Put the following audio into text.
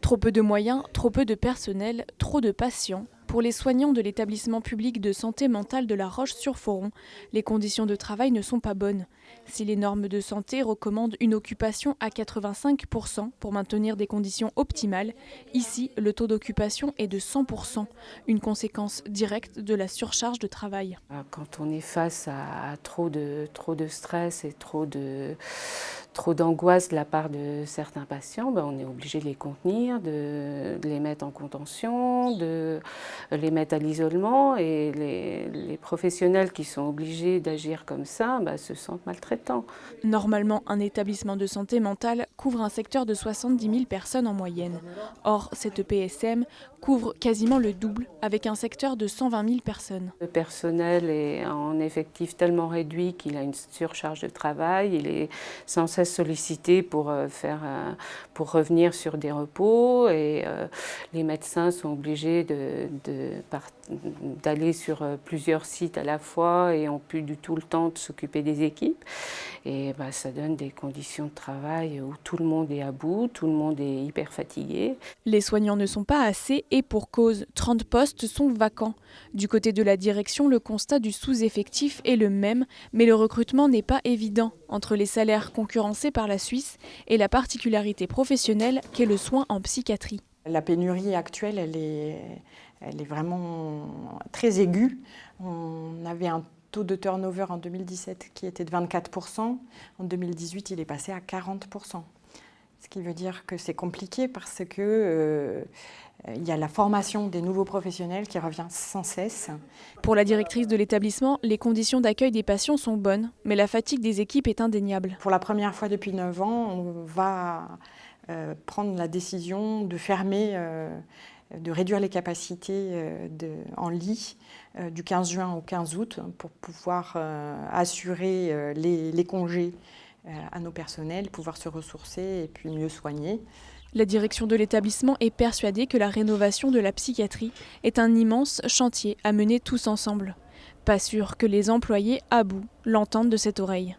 Trop peu de moyens, trop peu de personnel, trop de patients. Pour les soignants de l'établissement public de santé mentale de La Roche-sur-Foron, les conditions de travail ne sont pas bonnes. Si les normes de santé recommandent une occupation à 85% pour maintenir des conditions optimales, ici, le taux d'occupation est de 100%, une conséquence directe de la surcharge de travail. Quand on est face à trop de stress et trop d'angoisse de la part de certains patients, on est obligé de les contenir, de les mettre en contention, de les mettre à l'isolement, et les professionnels qui sont obligés d'agir comme ça se sentent maltraitants. Normalement, un établissement de santé mentale couvre un secteur de 70 000 personnes en moyenne. Or, cette EPSM couvre quasiment le double, avec un secteur de 120 000 personnes. Le personnel est en effectif tellement réduit qu'il a une surcharge de travail. Il est sans cesse sollicité pour revenir sur des repos, et les médecins sont obligés d'aller sur plusieurs sites à la fois et n'ont plus du tout le temps de s'occuper des équipes. Et ça donne des conditions de travail où tout le monde est à bout, tout le monde est hyper fatigué. Les soignants ne sont pas assez, et pour cause, 30 postes sont vacants. Du côté de la direction, le constat du sous-effectif est le même, mais le recrutement n'est pas évident entre les salaires concurrencés par la Suisse et la particularité professionnelle qu'est le soin en psychiatrie. La pénurie actuelle, elle est vraiment très aiguë. On avait un taux de turnover en 2017 qui était de 24%. En 2018, il est passé à 40%. Ce qui veut dire que c'est compliqué parce que il y a la formation des nouveaux professionnels qui revient sans cesse. Pour la directrice de l'établissement, les conditions d'accueil des patients sont bonnes, mais la fatigue des équipes est indéniable. Pour la première fois depuis 9 ans, on va prendre la décision de fermer, de réduire les capacités en lit du 15 juin au 15 août pour pouvoir assurer les congés à nos personnels, pouvoir se ressourcer et puis mieux soigner. La direction de l'établissement est persuadée que la rénovation de la psychiatrie est un immense chantier à mener tous ensemble. Pas sûr que les employés à bout l'entendent de cette oreille.